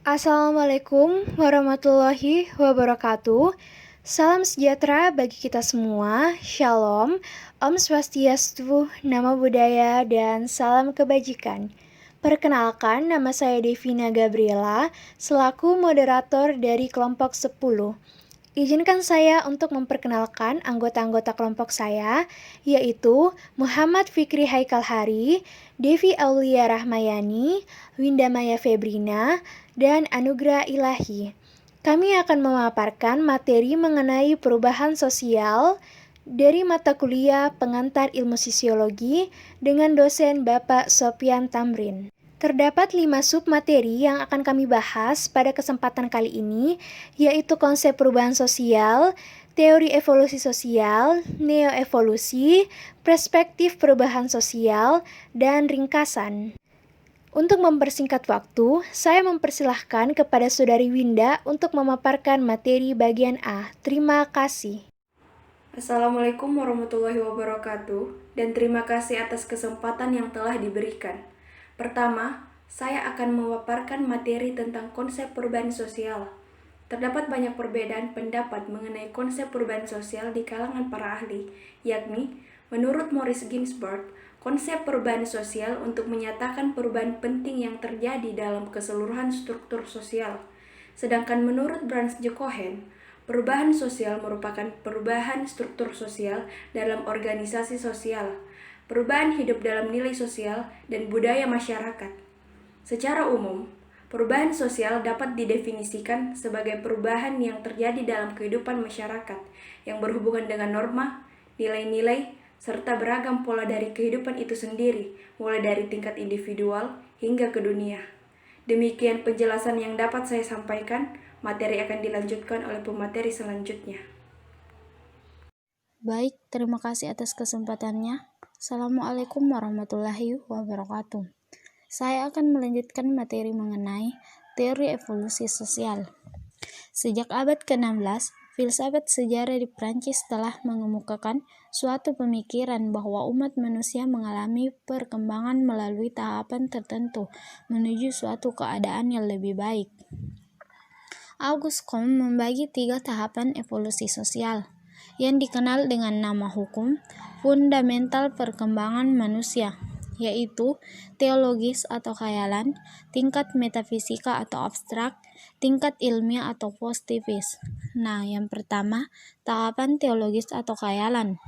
Assalamualaikum warahmatullahi wabarakatuh. Salam sejahtera bagi kita semua. Shalom, Om Swastiastu, Namo Buddhaya, dan salam kebajikan. Perkenalkan, nama saya Devina Gabriela, selaku moderator dari kelompok 10. Izinkan saya untuk memperkenalkan anggota-anggota kelompok saya, yaitu Muhammad Fikri Haikal Hari, Devi Aulia Rahmayani, Winda Maya Febrina, dan Anugrah Ilahi. Kami akan memaparkan materi mengenai perubahan sosial dari mata kuliah pengantar ilmu sosiologi dengan dosen Bapak Sopyan Tamrin. Terdapat 5 submateri yang akan kami bahas pada kesempatan kali ini, yaitu konsep perubahan sosial, teori evolusi sosial, neoevolusi, perspektif perubahan sosial, dan ringkasan. Untuk mempersingkat waktu, saya mempersilahkan kepada Saudari Winda untuk memaparkan materi bagian A. Terima kasih. Assalamualaikum warahmatullahi wabarakatuh, dan terima kasih atas kesempatan yang telah diberikan. Pertama, saya akan memaparkan materi tentang konsep perubahan sosial. Terdapat banyak perbedaan pendapat mengenai konsep perubahan sosial di kalangan para ahli, yakni, menurut Maurice Ginsburg, konsep perubahan sosial untuk menyatakan perubahan penting yang terjadi dalam keseluruhan struktur sosial. Sedangkan menurut Franz J. Cohen, perubahan sosial merupakan perubahan struktur sosial dalam organisasi sosial, perubahan hidup dalam nilai sosial, dan budaya masyarakat. Secara umum, perubahan sosial dapat didefinisikan sebagai perubahan yang terjadi dalam kehidupan masyarakat yang berhubungan dengan norma, nilai-nilai, serta beragam pola dari kehidupan itu sendiri, mulai dari tingkat individual hingga ke dunia. Demikian penjelasan yang dapat saya sampaikan. Materi akan dilanjutkan oleh pemateri selanjutnya. Baik, terima kasih atas kesempatannya. Assalamualaikum warahmatullahi wabarakatuh. Saya akan melanjutkan materi mengenai teori evolusi sosial. Sejak abad ke-16, filsafat sejarah di Prancis telah mengemukakan suatu pemikiran bahwa umat manusia mengalami perkembangan melalui tahapan tertentu menuju suatu keadaan yang lebih baik. Auguste Comte membagi 3 tahapan evolusi sosial, yang dikenal dengan nama hukum fundamental perkembangan manusia, yaitu teologis atau khayalan, tingkat metafisika atau abstrak, tingkat ilmiah atau positifis. Nah, yang pertama, tahapan teologis atau khayalan.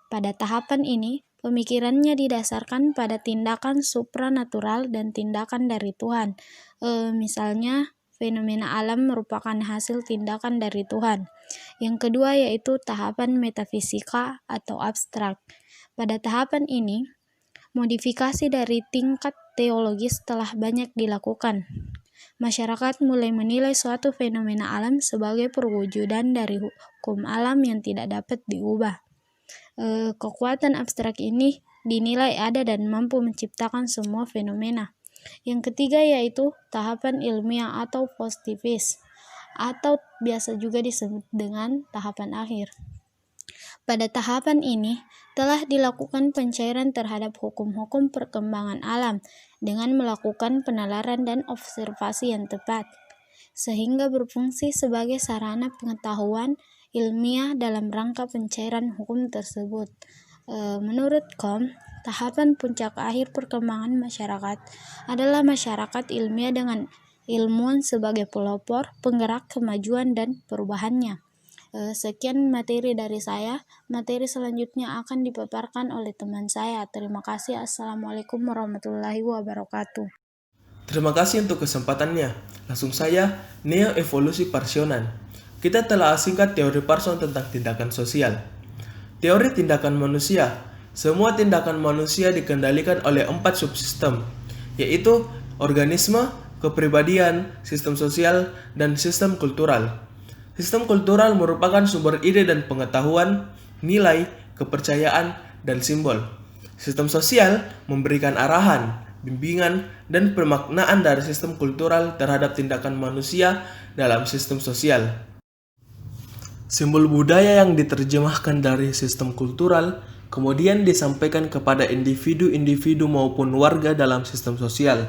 Pada tahapan ini, pemikirannya didasarkan pada tindakan supranatural dan tindakan dari Tuhan. Misalnya, fenomena alam merupakan hasil tindakan dari Tuhan. Yang kedua yaitu tahapan metafisika atau abstrak. Pada tahapan ini, modifikasi dari tingkat teologis telah banyak dilakukan. Masyarakat mulai menilai suatu fenomena alam sebagai perwujudan dari hukum alam yang tidak dapat diubah. Kekuatan abstrak ini dinilai ada dan mampu menciptakan semua fenomena. Yang ketiga yaitu tahapan ilmiah atau positifis, atau biasa juga disebut dengan tahapan akhir. Pada tahapan ini, telah dilakukan pencairan terhadap hukum-hukum perkembangan alam dengan melakukan penalaran dan observasi yang tepat, sehingga berfungsi sebagai sarana pengetahuan ilmiah dalam rangka pencairan hukum tersebut. Menurut Comte, tahapan puncak akhir perkembangan masyarakat adalah masyarakat ilmiah dengan ilmuwan sebagai pelopor, penggerak kemajuan dan perubahannya. Sekian materi dari saya. Materi selanjutnya akan dipaparkan oleh teman saya. Terima kasih. Assalamualaikum warahmatullahi wabarakatuh. Terima kasih untuk kesempatannya. Langsung saja, neoevolusi Parsonan. Kita telah asingkan teori Parson tentang tindakan sosial. Teori tindakan manusia. Semua tindakan manusia dikendalikan oleh 4 subsistem, yaitu organisme, kepribadian, sistem sosial, dan sistem kultural. Sistem kultural merupakan sumber ide dan pengetahuan, nilai, kepercayaan, dan simbol. Sistem sosial memberikan arahan, bimbingan, dan pemaknaan dari sistem kultural terhadap tindakan manusia dalam sistem sosial. Simbol budaya yang diterjemahkan dari sistem kultural kemudian disampaikan kepada individu-individu maupun warga dalam sistem sosial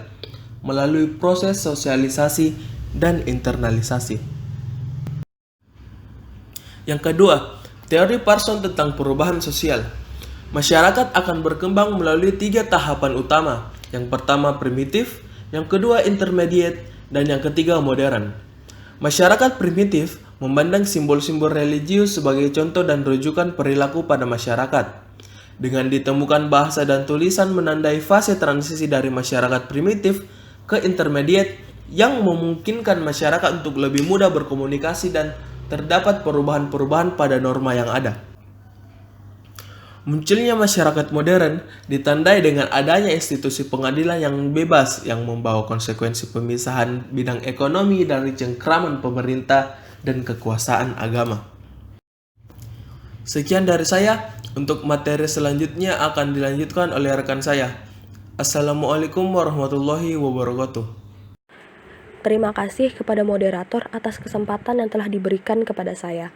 melalui proses sosialisasi dan internalisasi. Yang kedua, teori Parson tentang perubahan sosial. Masyarakat akan berkembang melalui 3 tahapan utama. Yang pertama primitif, yang kedua intermediate, dan yang ketiga modern. Masyarakat primitif memandang simbol-simbol religius sebagai contoh dan rujukan perilaku pada masyarakat. Dengan ditemukan bahasa dan tulisan menandai fase transisi dari masyarakat primitif ke intermediate yang memungkinkan masyarakat untuk lebih mudah berkomunikasi dan terdapat perubahan-perubahan pada norma yang ada. Munculnya masyarakat modern ditandai dengan adanya institusi pengadilan yang bebas yang membawa konsekuensi pemisahan bidang ekonomi dari cengkraman pemerintah dan kekuasaan agama. Sekian dari saya, untuk materi selanjutnya akan dilanjutkan oleh rekan saya. Assalamualaikum warahmatullahi wabarakatuh. Terima kasih kepada moderator atas kesempatan yang telah diberikan kepada saya.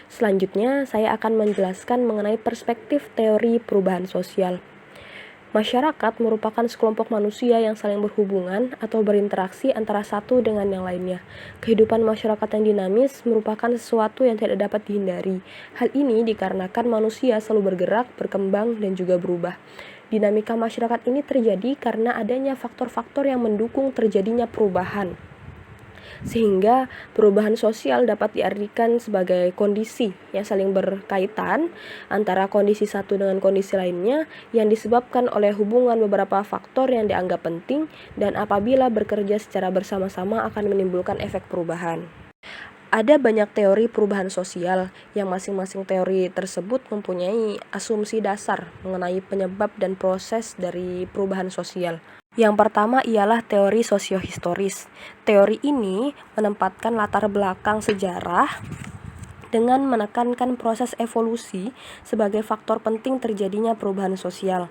Selanjutnya, saya akan menjelaskan mengenai perspektif teori perubahan sosial. Masyarakat merupakan sekelompok manusia yang saling berhubungan atau berinteraksi antara satu dengan yang lainnya. Kehidupan masyarakat yang dinamis merupakan sesuatu yang tidak dapat dihindari. Hal ini dikarenakan manusia selalu bergerak, berkembang, dan juga berubah. Dinamika masyarakat ini terjadi karena adanya faktor-faktor yang mendukung terjadinya perubahan. Sehingga perubahan sosial dapat diartikan sebagai kondisi yang saling berkaitan antara kondisi satu dengan kondisi lainnya yang disebabkan oleh hubungan beberapa faktor yang dianggap penting dan apabila bekerja secara bersama-sama akan menimbulkan efek perubahan. Ada banyak teori perubahan sosial yang masing-masing teori tersebut mempunyai asumsi dasar mengenai penyebab dan proses dari perubahan sosial. Yang pertama ialah teori sosiohistoris. Teori ini menempatkan latar belakang sejarah dengan menekankan proses evolusi sebagai faktor penting terjadinya perubahan sosial.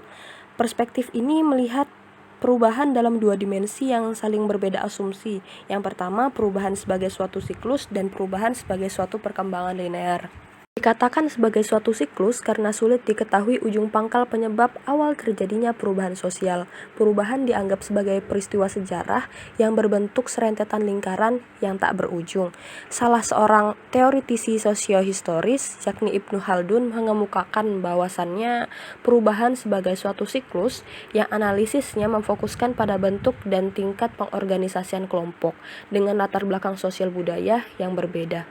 Perspektif ini melihat perubahan dalam 2 dimensi yang saling berbeda asumsi. Yang pertama, perubahan sebagai suatu siklus dan perubahan sebagai suatu perkembangan linear. Dikatakan sebagai suatu siklus karena sulit diketahui ujung pangkal penyebab awal terjadinya perubahan sosial. Perubahan dianggap sebagai peristiwa sejarah yang berbentuk serentetan lingkaran yang tak berujung. Salah seorang teoritisi sosiohistoris, yakni Ibnu Khaldun, mengemukakan bahwasannya perubahan sebagai suatu siklus yang analisisnya memfokuskan pada bentuk dan tingkat pengorganisasian kelompok dengan latar belakang sosial budaya yang berbeda.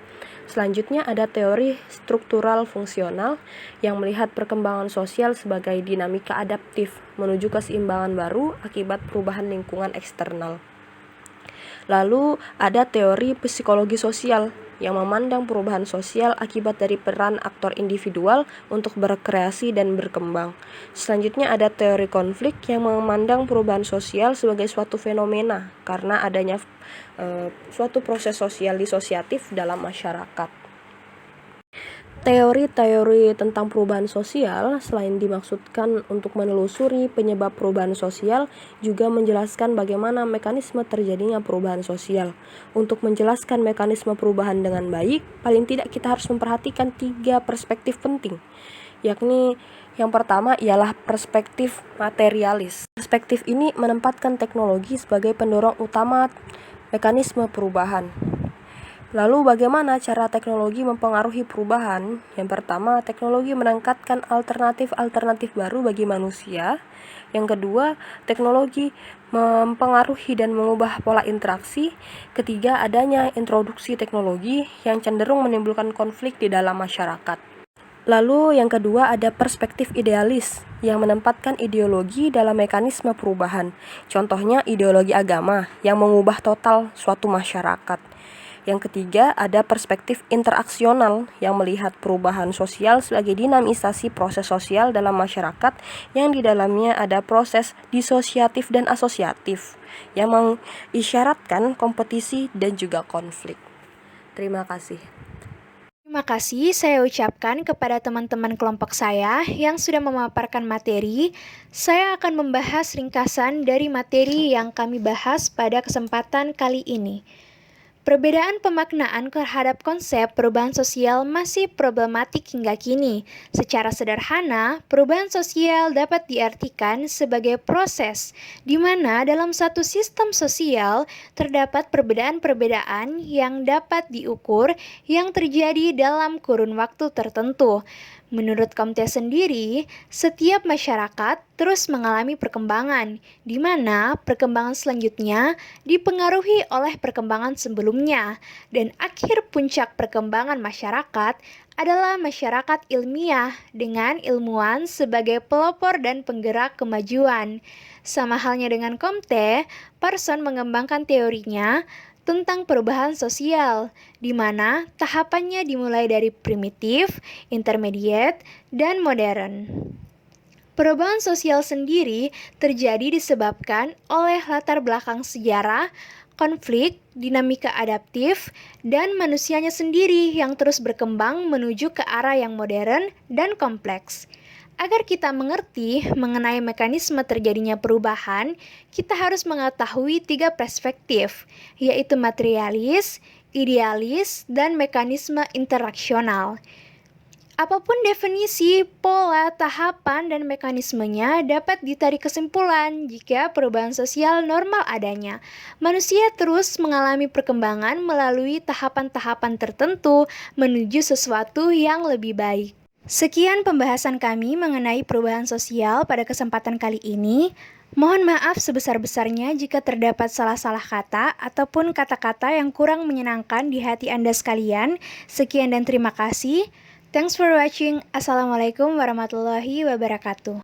Selanjutnya ada teori struktural fungsional yang melihat perkembangan sosial sebagai dinamika adaptif menuju keseimbangan baru akibat perubahan lingkungan eksternal. Lalu ada teori psikologi sosial yang memandang perubahan sosial akibat dari peran aktor individual untuk berkreasi dan berkembang. Selanjutnya ada teori konflik yang memandang perubahan sosial sebagai suatu fenomena karena adanya suatu proses sosial disosiatif dalam masyarakat. Teori-teori tentang perubahan sosial selain dimaksudkan untuk menelusuri penyebab perubahan sosial juga menjelaskan bagaimana mekanisme terjadinya perubahan sosial. Untuk menjelaskan mekanisme perubahan dengan baik, paling tidak kita harus memperhatikan 3 perspektif penting, yakni yang pertama ialah perspektif materialis. Perspektif ini menempatkan teknologi sebagai pendorong utama mekanisme perubahan. Lalu bagaimana cara teknologi mempengaruhi perubahan? Yang pertama, teknologi meningkatkan alternatif-alternatif baru bagi manusia. Yang kedua, teknologi mempengaruhi dan mengubah pola interaksi. Ketiga, adanya introduksi teknologi yang cenderung menimbulkan konflik di dalam masyarakat. Lalu yang kedua ada perspektif idealis yang menempatkan ideologi dalam mekanisme perubahan. Contohnya ideologi agama yang mengubah total suatu masyarakat. Yang ketiga ada perspektif interaksional yang melihat perubahan sosial sebagai dinamisasi proses sosial dalam masyarakat yang di dalamnya ada proses disosiatif dan asosiatif yang mengisyaratkan kompetisi dan juga konflik. Terima kasih. Terima kasih saya ucapkan kepada teman-teman kelompok saya yang sudah memaparkan materi. Saya akan membahas ringkasan dari materi yang kami bahas pada kesempatan kali ini. Perbedaan pemaknaan terhadap konsep perubahan sosial masih problematik hingga kini. Secara sederhana, perubahan sosial dapat diartikan sebagai proses di mana dalam satu sistem sosial terdapat perbedaan-perbedaan yang dapat diukur yang terjadi dalam kurun waktu tertentu. Menurut Comte sendiri, setiap masyarakat terus mengalami perkembangan, di mana perkembangan selanjutnya dipengaruhi oleh perkembangan sebelumnya, dan akhir puncak perkembangan masyarakat adalah masyarakat ilmiah dengan ilmuwan sebagai pelopor dan penggerak kemajuan. Sama halnya dengan Comte, Parson mengembangkan teorinya tentang perubahan sosial, di mana tahapannya dimulai dari primitif, intermediate, dan modern. Perubahan sosial sendiri terjadi disebabkan oleh latar belakang sejarah, konflik, dinamika adaptif, dan manusianya sendiri yang terus berkembang menuju ke arah yang modern dan kompleks. Agar kita mengerti mengenai mekanisme terjadinya perubahan, kita harus mengetahui 3 perspektif, yaitu materialis, idealis, dan mekanisme interaksional. Apapun definisi, pola, tahapan, dan mekanismenya dapat ditarik kesimpulan jika perubahan sosial normal adanya. Manusia terus mengalami perkembangan melalui tahapan-tahapan tertentu menuju sesuatu yang lebih baik. Sekian pembahasan kami mengenai perubahan sosial pada kesempatan kali ini. Mohon maaf sebesar-besarnya jika terdapat salah-salah kata ataupun kata-kata yang kurang menyenangkan di hati Anda sekalian. Sekian dan terima kasih. Thanks for watching. Assalamualaikum warahmatullahi wabarakatuh.